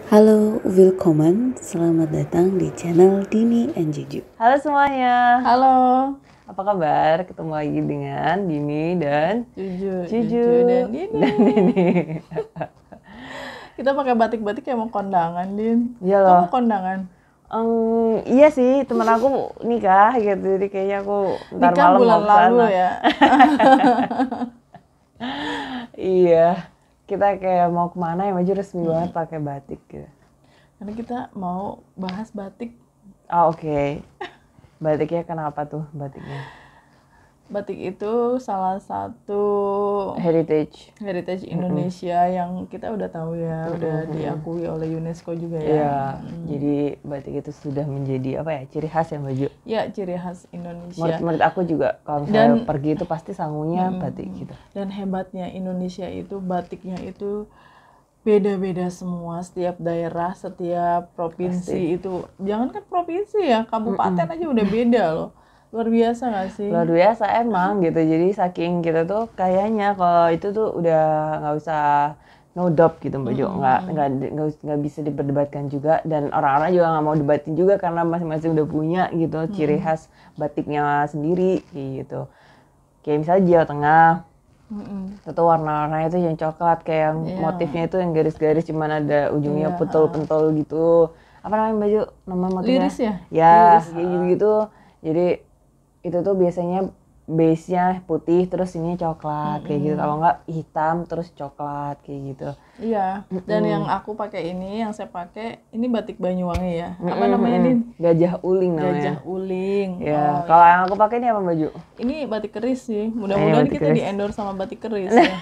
Halo, willkommen. Selamat datang di channel Dini and Juju. Halo semuanya, Halo, apa kabar? Ketemu lagi dengan Dini dan Juju dan Dini. Kita pakai batik-batik kayak mau kondangan, Din. Iya Kok loh. mau kondangan? Iya sih, temen aku nikah gitu, jadi kayaknya aku ntar Nikah malam bulan mau kesana. lalu ya. Iya, kita kayak mau kemana ya, baju resmi banget pakai batik gitu. Karena kita mau bahas batik. Oke. Batiknya kenapa tuh batiknya? Batik itu salah satu Heritage. Indonesia yang kita udah tahu ya, udah diakui oleh UNESCO juga ya. Iya, jadi batik itu sudah menjadi apa ya, ciri khas ya baju. Ya, ciri khas Indonesia. Menurut aku juga kalau misalnya pergi itu pasti sangunya batik gitu. Dan hebatnya Indonesia itu batiknya itu beda-beda semua, setiap daerah, setiap provinsi itu. Jangankan provinsi ya, kabupaten aja udah beda loh. Luar biasa gak sih? Luar biasa emang gitu, jadi saking kita tuh kayaknya kalau itu tuh udah nggak usah no doubt gitu Mbak Jo, nggak bisa diperdebatkan juga, dan orang-orang juga nggak mau debatin juga karena masing-masing udah punya gitu ciri khas batiknya sendiri gitu. Kayak misalnya Jawa Tengah, itu warna-warnanya itu yang coklat, kayak yang motifnya itu yang garis-garis cuman ada ujungnya pentul-pentul gitu. Apa namanya Mbak Jo? Nama motifnya? Liris ya? Ya, kayak gitu-gitu. Jadi itu tuh biasanya base-nya putih terus ini coklat kayak gitu. Kalau nggak hitam terus coklat kayak gitu. Iya, dan yang aku pakai ini, yang saya pakai, ini batik Banyuwangi ya. Apa namanya, Din? Gajah uling namanya. Gajah Uling. Ya, kalau yang aku pakai ini apa baju? Ini batik keris sih. Mudah-mudahan batik kita keris. di-endorse sama batik keris ya.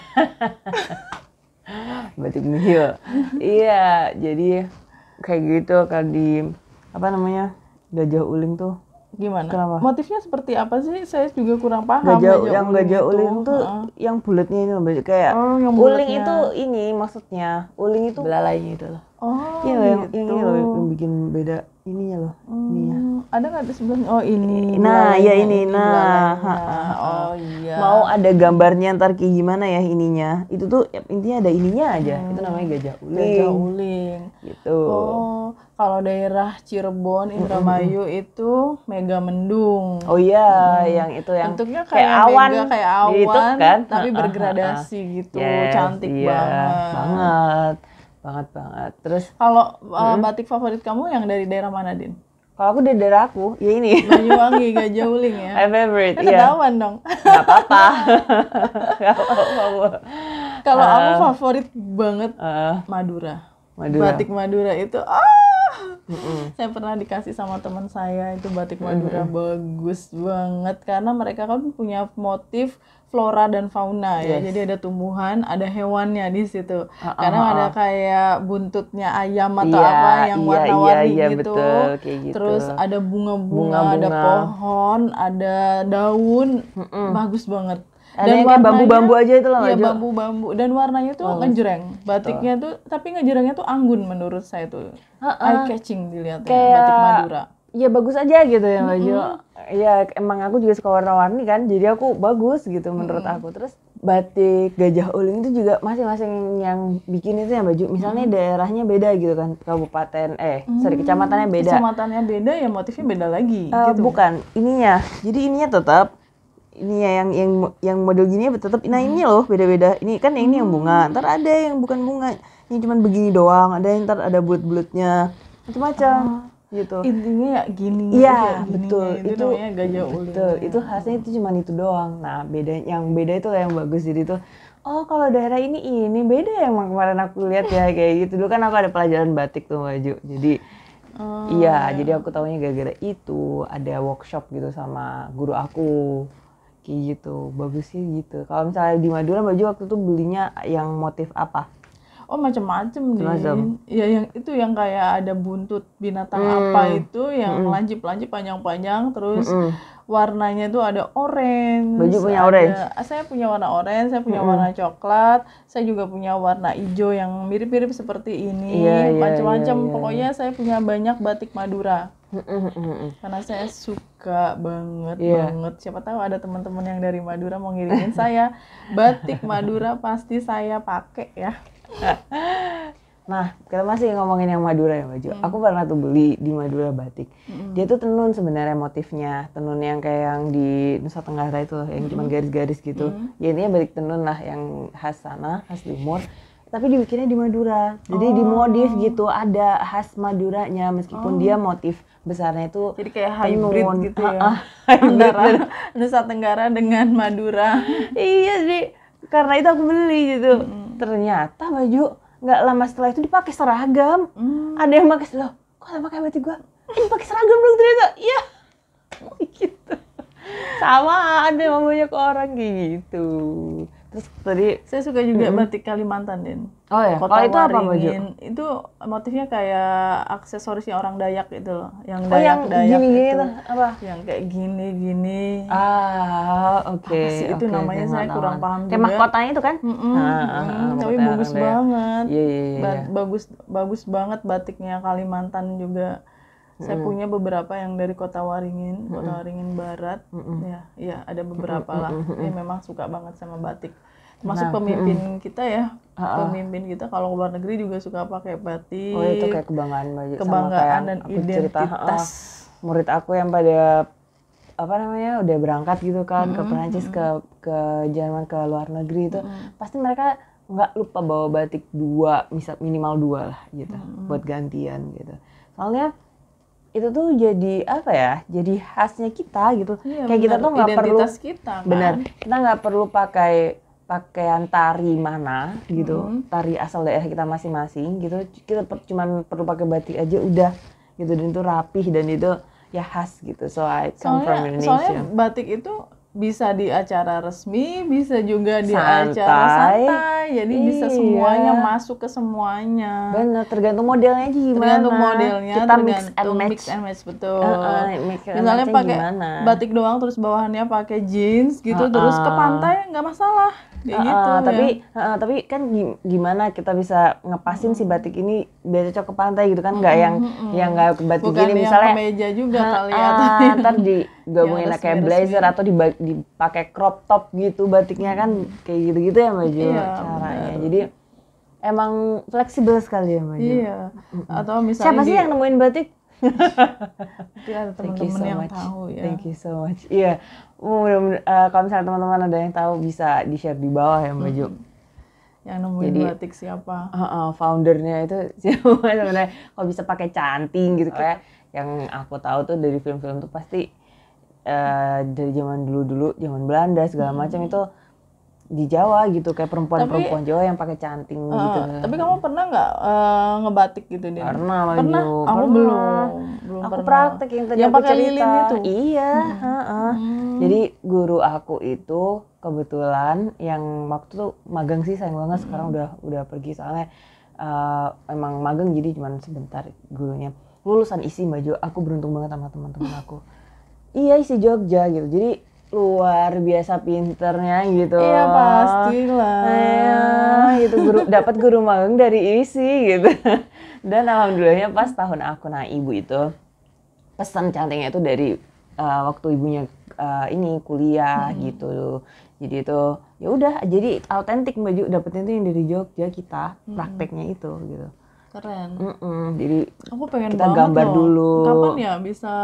Batik nihil. Iya, jadi kayak gitu kan di apa namanya? Gajah uling tuh. Gimana? Kenapa? Motifnya seperti apa sih? Saya juga kurang paham. Gajah uling tuh yang bulatnya ini loh, baju kayak yang uling bulatnya. itu ini maksudnya. Uling itu belalainya itu loh. Oh, Iya gitu. yang ini loh yang bikin beda ininya loh. Ininya. Ada nggak di sebelahnya? Oh, ini. Nah, ya ini. belalainya. Oh, iya. Mau ada gambarnya ntar kayak gimana ya ininya. Itu tuh intinya ada ininya aja. Itu namanya gajah uling. Gajah uling. Gitu. Oh, kalau daerah Cirebon, Indramayu itu Megamendung. Oh iya, yang itu yang Bentuknya kayak awan, mega, kayak awan, gitu kan? tapi bergradasi gitu, Yes, cantik iya, banget. banget. Terus Kalau batik favorit kamu yang dari daerah mana, Din? kalau aku dari daerah aku, ya ini. Banyuwangi, Gajah Uling ya. My favorite, Kan iya. ketahuan dong. Gak apa-apa. Gak apa-apa. Kalau aku favorit banget Madura. Batik Madura itu, saya pernah dikasih sama teman saya itu batik Madura bagus banget karena mereka kan punya motif flora dan fauna ya. Jadi ada tumbuhan, ada hewannya di situ. Kadang ada kayak buntutnya ayam atau apa yang warna-warni gitu. Betul, kayak gitu. Terus ada bunga-bunga, ada pohon, ada daun, bagus banget. Ada yang kayak bambu-bambu aja itu loh. Iya, bambu-bambu, dan warnanya tuh ngejreng. Batiknya tuh, tapi ngejrengnya tuh anggun menurut saya tuh. Eye catching dilihatnya, batik Madura. Iya bagus aja gitu ya baju. Iya emang aku juga suka warna-warni kan, jadi aku bagus gitu menurut aku. Terus batik Gajah Uling itu juga masing-masing yang bikin itu ya baju. Misalnya daerahnya beda gitu kan, kabupaten, kecamatannya beda. Kecamatannya beda ya, motifnya beda lagi. Gitu. Bukan, ininya. Jadi ininya tetap. Ini ya yang model gini tetap. Nah ini loh beda-beda. Ini kan yang ini yang bunga. Ntar ada yang bukan bunga, yang cuman begini doang. Ada yang ntar ada bulat-bulatnya, macam-macam gitu. Intinya ya gini. Iya gini, betul. Itu namanya Gajah Uling. Betul. Itu khasnya itu cuman itu doang. Nah yang beda itu yang bagus. Jadi tuh kalau daerah ini beda yang kemarin aku lihat ya kayak gitu. Dulu kan aku ada pelajaran batik tuh baju. Jadi jadi aku taunya gara-gara itu ada workshop gitu sama guru aku. Kayak gitu, bagus sih gitu. Kalau misalnya di Madura baju waktu itu belinya yang motif apa? Oh macam-macam nih. Ya yang itu yang kayak ada buntut binatang apa itu yang lancip-lancip panjang-panjang, terus warnanya tuh ada orange. Baju punya orange. Saya punya warna orange, saya punya warna coklat, saya juga punya warna hijau yang mirip-mirip seperti ini. Macam-macam. Pokoknya saya punya banyak batik Madura. Karena saya suka banget. Siapa tahu ada teman-teman yang dari Madura mau ngirimin saya batik Madura, pasti saya pakai ya. Nah, kita masih ngomongin yang Madura ya baju. Aku pernah tuh beli di Madura batik. Dia tuh tenun sebenarnya motifnya, tenun yang kayak yang di Nusa Tenggara itu loh, yang cuma garis-garis gitu. Ya intinya batik tenun lah yang khas sana, khas timur. Tapi dibikinnya di Madura. Jadi di modif gitu, ada khas Maduranya meskipun dia motif besarnya itu Jadi kayak hybrid tenun. gitu ya. Antara Nusa Tenggara dengan Madura. Iya sih, karena itu aku beli gitu. Ternyata baju nggak lama setelah itu dipakai seragam. Ada yang pakai loh, kok sama kayak batik gua? Ini pakai seragam dong ternyata. Iya, gitu. Sama ada yang banyak orang kayak gitu. Terus tadi, Saya suka juga batik Kalimantan, Den. oh ya, Kota kalau itu apa baju? Waringin. Itu motifnya kayak aksesorisnya orang Dayak itu loh. Yang Oh yang Dayak-Dayak gini-gini itu. tuh apa? Yang kayak gini-gini. Oke. Apa sih itu oke, namanya, saya nggak kurang tahu. paham Kayak juga. mahkotanya itu kan? Tapi mahkotanya bagus orang Dayak. banget. Iya, iya, iya. Bagus banget batiknya Kalimantan juga. Saya punya beberapa yang dari Kota Waringin, Kota Waringin Barat. Ya, iya ada beberapa lah. Ini memang suka banget sama batik. Termasuk pemimpin kita ya. Pemimpin kita kalau ke luar negeri juga suka pakai batik. Oh itu kayak kebanggaan baju. Kebanggaan sama dan kayak aku cerita, identitas. murid aku yang pada apa namanya udah berangkat gitu kan ke Perancis ke Jerman ke luar negeri itu pasti mereka nggak lupa bawa batik minimal 2 lah gitu buat gantian gitu. Soalnya itu tuh jadi apa ya? Jadi khasnya kita gitu. Iya, kayak kita benar. tuh nggak perlu Identitas kita kan. benar. Kita nggak perlu pakai pakaian tari mana gitu, tari asal daerah kita masing-masing gitu. Kita cuman perlu pakai batik aja udah gitu dan itu rapih dan itu ya khas gitu. So I come from Indonesia. Soalnya batik itu bisa di acara resmi, bisa juga di Santai. acara santai. Jadi bisa Iya. semuanya masuk ke semuanya. Bener, tergantung modelnya aja gimana. Tergantung modelnya, kita mix and tergantung match. mix and match betul. Mix and Misalnya match-nya pakai gimana. batik doang terus bawahannya pakai jeans gitu terus ke pantai nggak masalah. Kayak gitu tapi kan gimana kita bisa ngepasin si batik ini biar cocok ke pantai gitu kan nggak yang nggak batik Bukan gini yang misalnya kemeja juga kali ya. ntar digabungin Yang kayak resmi-resmi. blazer atau dipakai crop top gitu batiknya kan kayak gitu-gitu ya Mbak Jo Iya, caranya jadi emang fleksibel sekali ya Mbak Jo. Iya. Atau misalnya Siapa sih yang nemuin batik? mungkin ada Thank you teman-teman so yang much. tahu ya. Thank you so much. Iya, mudah-mudahan kalau misalnya teman-teman ada yang tahu bisa di-share di bawah ya Mbak Jo. Yang nemuin Jadi, batik siapa? Foundernya itu siapa sebenarnya? Kalau bisa pakai canting gitu kayak yang aku tahu tuh dari film-film tuh pasti dari zaman dulu-dulu, zaman Belanda segala macam itu di Jawa gitu kayak perempuan-perempuan Jawa yang pakai canting gitu. Tapi kamu pernah nggak ngebatik gitu dia? Pernah, Mbak Pernah? Jo. Aku Pernah. belum Aku pernah. praktek yang tadi Yang aku pakai cerita. lilin itu? Iya, Jadi guru aku itu kebetulan yang waktu tuh magang sih sayang banget sekarang udah pergi soalnya emang magang jadi cuma sebentar gurunya. Lulusan ISI Mbak Jo, aku beruntung banget sama teman-teman aku. Iya ISI Jogja gitu. Jadi luar biasa pinternya gitu. Iya pastilah. Itu dapat guru magang dari ISI gitu. Dan alhamdulillahnya pas tahun aku ibu itu pesan cantingnya itu dari waktu ibunya ini kuliah gitu. Jadi itu ya udah jadi autentik Mbak dapetnya itu yang dari Jogja kita prakteknya itu gitu. Keren. Jadi Aku pengen kita banget gambar loh. dulu. Kapan ya bisa?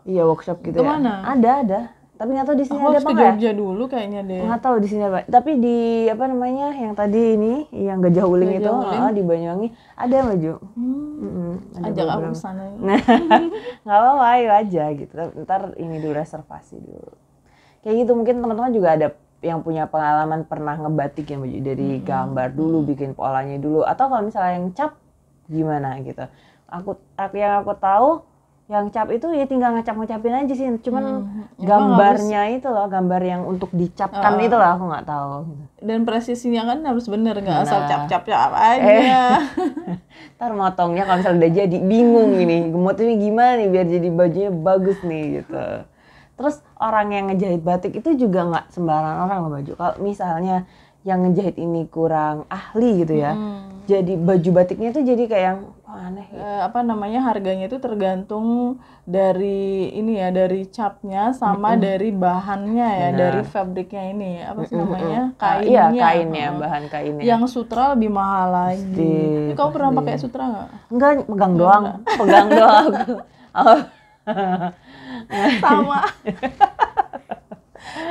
Iya workshop gitu Kemana? ya. Ada. Tapi nggak tahu di sini Aku ada harus apa ke nggak ya? Jogja dulu kayaknya deh. Nggak tahu di sini apa. Tapi di apa namanya yang tadi ini yang Gajah Uling itu di Banyuwangi ada Mbak Jo. Ada Ajak aku beberapa. ke sana. Nggak apa-apa ayo aja gitu. Ntar ini dulu reservasi dulu. Kayak gitu mungkin teman-teman juga ada yang punya pengalaman pernah ngebatik ya Mbak Jo dari gambar dulu bikin polanya dulu atau kalau misalnya yang cap gimana gitu. Yang aku tahu yang cap itu ya tinggal ngecap-ngecapin aja sih, cuman gambarnya itu loh, gambar yang untuk dicapkan itu loh aku nggak tahu. Dan presisinya kan harus bener, nggak asal cap-cap aja. Ntar motongnya kalau misalnya udah jadi bingung ini, motifnya gimana nih biar jadi bajunya bagus nih gitu. Terus orang yang ngejahit batik itu juga nggak sembarangan orang loh baju. Kalau misalnya yang ngejahit ini kurang ahli gitu ya. Jadi baju batiknya tuh jadi kayak yang aneh. Apa namanya, harganya itu tergantung dari ini ya, dari capnya sama dari bahannya ya, dari fabriknya ini apa sih namanya, kainnya. Iya, kainnya, bahan kainnya. Yang sutra lebih mahal lagi. Ini kamu pernah pakai sutra nggak? Enggak, pegang doang. Pegang doang aku. Oh. Sama.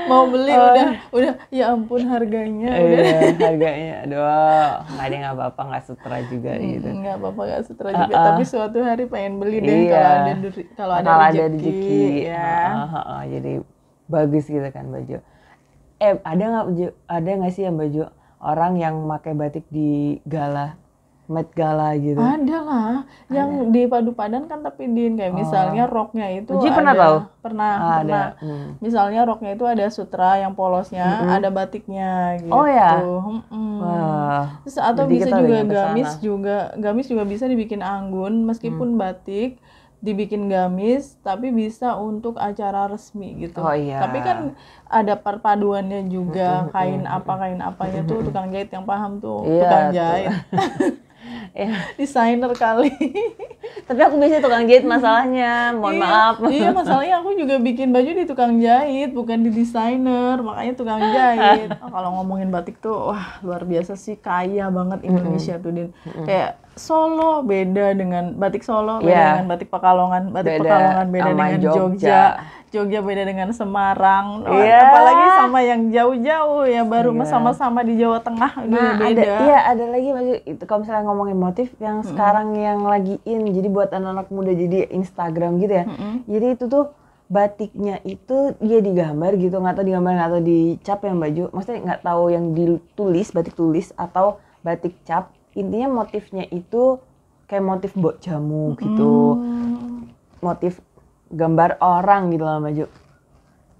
Mau beli udah ya ampun harganya. Iya, harganya. Aduh, nggak apa-apa, nggak sutra juga gitu. Nggak apa-apa, nggak sutra juga. Tapi suatu hari pengen beli deh kalau ada rezeki ya. Jadi bagus gitu kan baju. Ada nggak sih yang baju orang yang pakai batik di gala, Met Gala gitu? Ada lah, yang di Padu Padan kan, tapi Din kayak misalnya roknya itu Uji pernah tahu? Pernah. Misalnya roknya itu ada sutra yang polosnya, ada batiknya gitu. Oh ya. Wah. Terus atau Jadi bisa kita juga udah gamis juga bisa dibikin anggun meskipun batik dibikin gamis, tapi bisa untuk acara resmi gitu. Oh iya. Tapi kan ada perpaduannya juga, kain apanya tuh tukang jahit yang paham tuh, tukang jahit. Desainer kali. Tapi aku biasanya tukang jahit masalahnya, mohon maaf. Iya, masalahnya aku juga bikin baju di tukang jahit, bukan di desainer, makanya tukang jahit. Kalau ngomongin batik tuh, wah luar biasa sih, kaya banget Indonesia tuh, Din. Kayak Solo beda dengan batik Solo, beda dengan batik Pekalongan, Pekalongan beda dengan Jogja. Jogja beda dengan Semarang, apalagi sama yang jauh-jauh ya, baru sama-sama di Jawa Tengah beda. Ada lagi baju itu kalau misalnya ngomongin motif yang sekarang yang lagi in, jadi buat anak-anak muda jadi Instagram gitu ya. Jadi itu tuh batiknya itu dia digambar gitu, nggak tahu dicap yang baju, maksudnya nggak tahu yang ditulis, batik tulis atau batik cap. Intinya motifnya itu kayak motif bok jamu gitu, motif gambar orang gitu lah baju.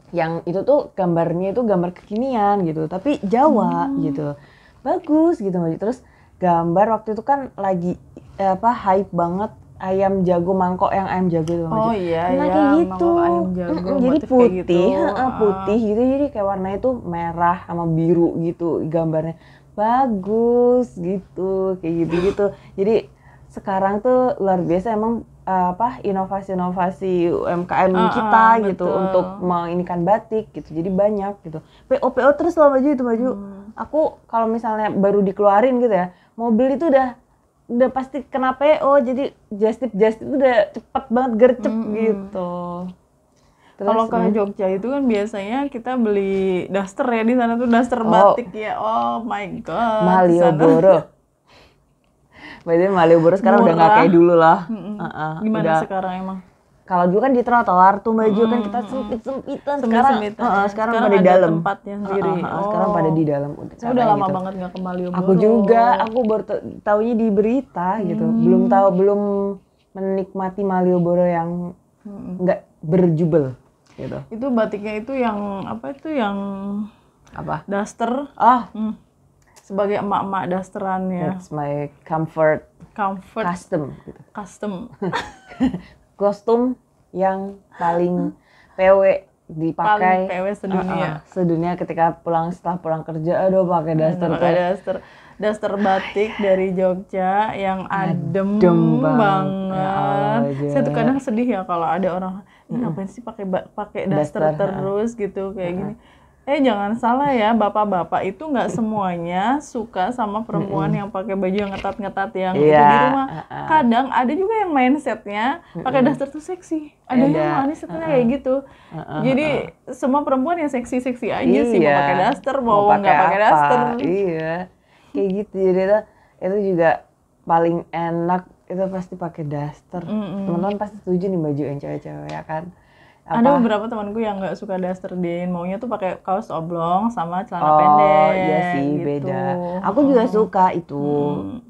Yang itu tuh gambarnya itu gambar kekinian gitu, tapi Jawa gitu, bagus gitu baju. Terus gambar waktu itu kan lagi hype banget ayam jago mangkok, yang ayam jago itu baju. Oh iya, kayak gitu. Ayam jago, jadi putih, gitu. Putih gitu, jadi kayak warnanya tuh merah sama biru gitu gambarnya. Bagus gitu, kayak gitu-gitu. Jadi sekarang tuh luar biasa emang inovasi-inovasi UMKM kita gitu untuk menginikan batik gitu. Jadi banyak gitu. PO terus lah baju itu baju. Aku kalau misalnya baru dikeluarin gitu ya, mobil itu udah pasti kena PO. Jadi just tip itu udah cepet banget gercep gitu. Kalau ke Jogja itu kan biasanya kita beli daster ya, di sana tuh daster batik ya. Oh my god. Malioboro. Berarti Malioboro sekarang udah nggak kayak dulu lah. Gimana sekarang emang? Kalau dulu kan di trotoar tuh baju kan kita sempit-sempitan. Sekarang pada di dalam. Tempatnya sendiri. Sekarang pada di dalam. Saya udah lama banget nggak ke Malioboro. Aku juga, aku baru taunya di berita gitu. Belum menikmati Malioboro yang nggak berjubel. Gitu. Itu batiknya itu yang apa itu yang daster. Sebagai emak-emak dasteran ya. That's my comfort custom gitu. Kostum yang paling PW dipakai, paling PW sedunia. Sedunia setelah pulang kerja, pakai daster. Daster batik dari Jogja yang adem banget. Saya tuh kadang sedih ya kalau ada orang, ngapain sih pakai daster terus gitu kayak gini. Jangan salah ya, bapak-bapak itu nggak semuanya suka sama perempuan yang pakai baju yang ngetat-ngetat yang itu di rumah. Kadang ada juga yang mindsetnya pakai daster tuh seksi. Ada yang mindsetnya kayak gitu. Jadi semua perempuan yang seksi-seksi aja sih, mau pakai daster, mau nggak pakai daster. Iya, kayak gitu. Jadi itu juga paling enak itu pasti pakai daster. Teman-teman pasti setuju nih baju yang cewek-cewek ya kan. Ada beberapa temanku yang nggak suka daster, Din, maunya tuh pakai kaos oblong sama celana pendek. Iya sih, gitu. Beda. Aku juga suka itu.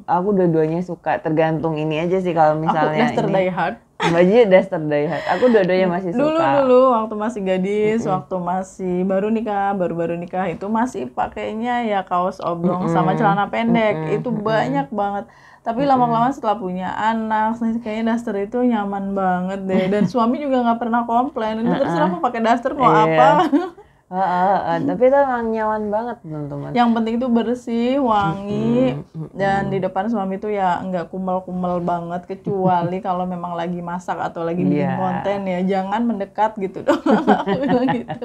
Aku dua-duanya suka, tergantung ini aja sih kalau misalnya. Aku daster die hard. Baju daster die hard. Aku dua-duanya masih suka. Dulu waktu masih gadis, waktu masih baru nikah itu masih pakainya ya kaos oblong sama celana pendek. Itu banyak banget. Tapi lama-lama setelah punya anak, kayaknya daster itu nyaman banget deh. Dan suami juga nggak pernah komplain. Itu terserah mau pakai daster mau apa. Tapi itu emang nyaman banget teman-teman. Yang penting itu bersih, wangi, dan di depan suami tuh ya nggak kumel-kumel banget, kecuali kalau memang lagi masak atau lagi bikin konten ya, jangan mendekat gitu dong. Aku bilang gitu.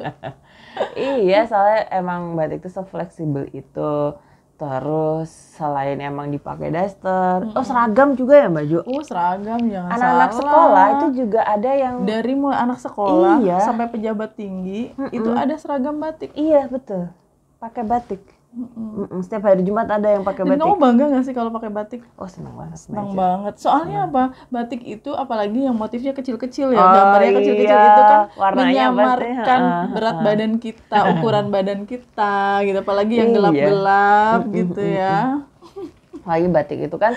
Iya, soalnya emang batik itu se-fleksibel itu. Terus selain emang dipakai daster, seragam juga ya Mbak Jo? Seragam jangan Anak-anak salah. sekolah itu juga ada yang Dari mulai anak sekolah Iya. sampai pejabat tinggi itu ada seragam batik. iya betul, pakai batik. Setiap hari Jumat ada yang pakai Dan batik. kamu bangga nggak sih kalau pakai batik? Oh senang banget. Senang banget. Soalnya apa? Batik itu apalagi yang motifnya kecil-kecil ya, Oh, gambarnya kecil-kecil iya. itu kan Warnanya menyamarkan berat badan kita, ukuran badan kita gitu. Apalagi yang gelap-gelap gitu ya. Lagi batik itu kan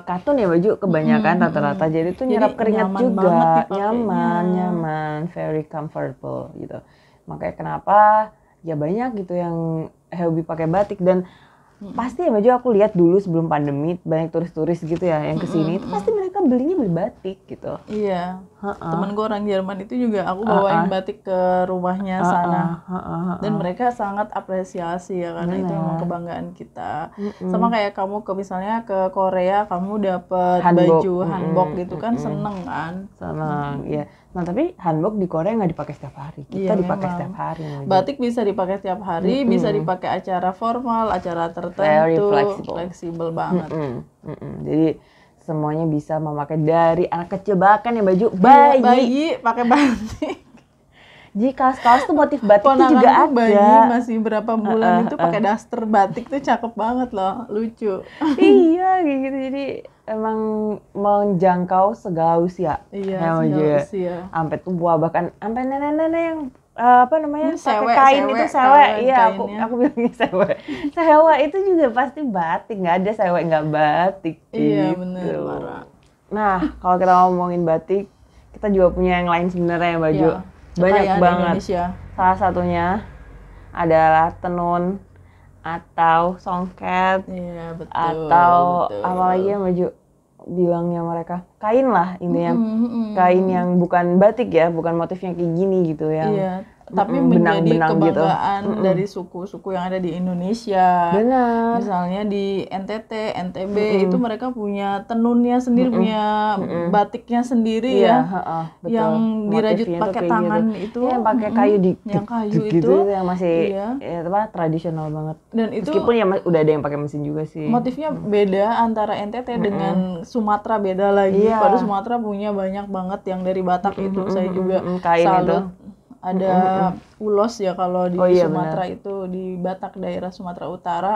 katun ya baju kebanyakan rata-rata, jadi tuh nyerap keringat nyaman juga, banget dipakainya. nyaman, very comfortable gitu. Makanya kenapa ya banyak gitu yang hobi pakai batik. Dan pasti ya baju aku lihat dulu sebelum pandemi banyak turis-turis gitu ya yang kesini itu pasti mereka beli batik gitu. Iya. Temen gue orang Jerman itu juga aku bawain batik ke rumahnya sana. Dan mereka sangat apresiasi ya, karena itu memang kebanggaan kita. Sama kayak kamu misalnya ke Korea, kamu dapet baju hanbok gitu kan, seneng kan? Senang, iya. Nah tapi hanbok di Korea nggak dipakai setiap hari, kita dipakai setiap hari. Batik bisa dipakai setiap hari, bisa dipakai acara formal, acara Very tertentu, flexible. fleksibel banget. Jadi semuanya bisa memakai, dari anak kecil bahkan ya baju Bayi pakai batik. Jadi kaos-kaos tuh motif batik tuh Ponakanku juga ada. bayi masih berapa bulan itu pakai daster batik tuh cakep banget loh, lucu. Iya kayak gitu, jadi emang menjangkau segala usia. Iya, ya, Maju segala ya. usia. Sampai tua, bahkan sampai nenek-nenek yang apa namanya pakai Sewe, kain sewe, itu sewe. kain, Iya kainnya. aku bilangnya sewe. Sewe itu juga pasti batik, nggak ada sewe nggak batik. Iya, gitu. bener, parah. Nah kalau kita ngomongin batik, kita juga punya yang lain sebenarnya ya baju. Iya, Banyak kekayaan banget. Indonesia. Salah satunya adalah tenun atau songket. Iya, betul. Atau betul. apa lagi ya baju bilangnya mereka, kain lah intinya. Kain yang bukan batik ya, bukan motifnya kayak gini gitu yang Iya, tapi menjadi benang-benang gitu. kebanggaan dari suku-suku yang ada di Indonesia. Benar. Misalnya di NTT, NTB itu mereka punya tenunnya sendiri, punya batiknya sendiri Iya, ya. betul. Yang dirajut Motifnya tuh pakai kayak tangan gitu. itu. Iya, yang pakai kayu di yang kayu gitu, itu, yang masih iya. ya, apa tradisional banget. Dan itu Meskipun ya udah ada yang pakai mesin juga sih. motifnya beda antara NTT dengan Sumatera, beda lagi. Iya. Pada Sumatera punya banyak banget yang dari Batak itu. Saya juga kain salut. Ada ulos ya kalau di iya, Sumatera itu, di Batak daerah Sumatera Utara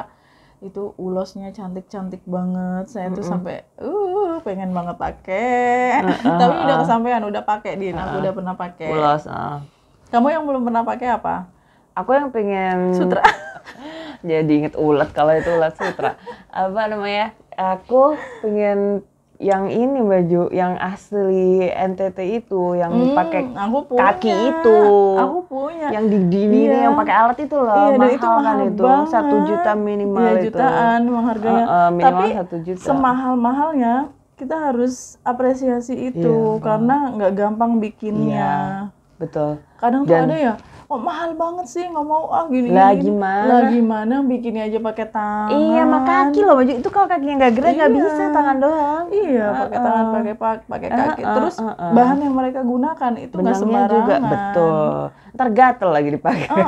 itu ulosnya cantik-cantik banget. Saya tuh sampai pengen banget pakai. Tapi udah kesampaian, udah pakai Din. Aku udah pernah pakai. Ulos. Kamu yang belum pernah pakai apa? Aku yang pengen Sutra. Jadi inget ulet, kalau itu ulet sutra. Apa namanya? Aku pengen yang ini baju yang asli NTT itu, yang pakai Aku punya. kaki itu. Aku punya. Yang di ini Iya. yang pakai alat itu loh. Iya, dan mahal itu mahal kan itu. banget. 1 juta minimal Iya, itu. jutaan memang harganya. Minimal Tapi 1 juta. semahal-mahalnya kita harus apresiasi itu, karena nggak gampang bikinnya. Iya, betul. Kadang tuh ada ya, mahal banget sih, nggak mau gini. Lah, gimana? Lah gimana bikinnya aja pakai tangan. Iya, sama kaki loh baju itu, kalau kakinya nggak gerak nggak bisa, tangan doang. Iya, pakai tangan, pakai kaki. Terus bahan yang mereka gunakan itu nggak Benangnya sembarangan. juga betul. Ntar gatel lagi dipakai.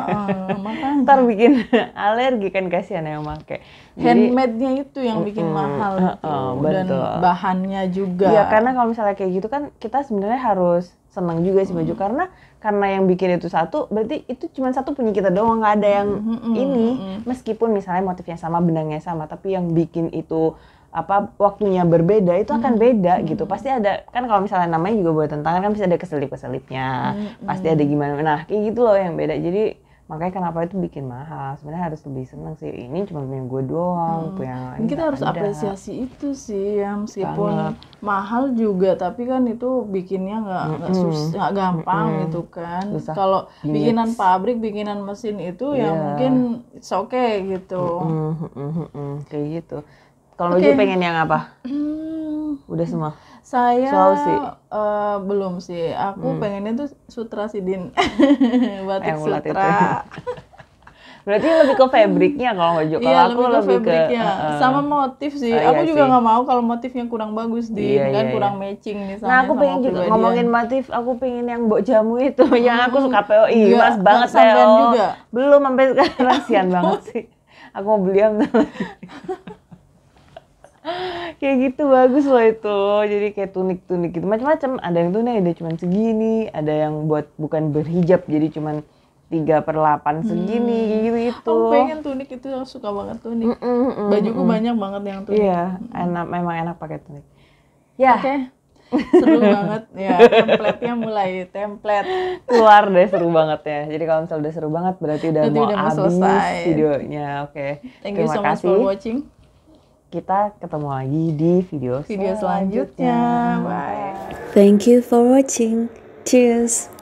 Makanya. Ntar bikin alergi kan, kasihan yang pakai. Handmade-nya itu yang bikin mahal itu. Dan betul. bahannya juga. Iya, karena kalau misalnya kayak gitu kan kita sebenarnya harus senang juga sih baju, karena yang bikin itu satu, berarti itu cuma satu punya kita doang, nggak ada yang ini. Meskipun misalnya motifnya sama, benangnya sama, tapi yang bikin itu apa waktunya berbeda, itu akan beda gitu. Pasti ada kan, kalau misalnya namanya juga buatan tangan kan, pasti ada keselip-keselipnya, pasti ada gimana. Nah kayak gitu loh yang beda. Jadi makanya kenapa itu bikin mahal. Sebenarnya harus lebih seneng sih, ini cuma punya gue doang, punya Dan kita harus apresiasi itu sih ya, meskipun mahal juga, tapi kan itu bikinnya nggak gampang gitu kan. Kalau bikinan pabrik, bikinan mesin itu ya mungkin it's okay gitu. Kayak gitu. Kalau baju pengen yang apa? Udah semua. Saya Sulawesi? belum sih. Aku pengennya tuh sutra sidin. Batik Yang ulat itu. sutra. Berarti lebih ke fabriknya kalau baju. Kalau Iya, aku lebih ke lebih ke fabriknya. Sama motif sih. Oh, iya Aku juga sih. nggak mau kalau motifnya kurang bagus, Din. Iya, Kan iya, kurang iya. matching misalnya Nah, aku sama pengen juga kepribadian. ngomongin motif. Aku pengen yang Mbok Jamu itu, yang aku suka POI. Enggak, Mas banget nggak sampean Teo. juga? Belum sampai sekarang, sian banget sih. Aku mau beli yang kayak gitu bagus loh itu. Jadi kayak tunik-tunik gitu macam-macam. Ada yang tunik ada cuma segini, ada yang buat bukan berhijab jadi cuma 3/8 segini kayak gitu itu. Aku pengen tunik itu, aku suka banget tunik. Bajuku banyak banget yang tunik. Iya, memang enak pakai tunik. Ya, Oke. Seru banget ya, template-nya mulai template. keluar deh seru banget ya. Jadi kalau misalnya udah seru banget berarti udah Berarti mau udah mau habis selesai. videonya. Oke. Thank you Terima so much kasih. for watching Kita ketemu lagi di video video selanjutnya. Bye. Thank you for watching. Cheers.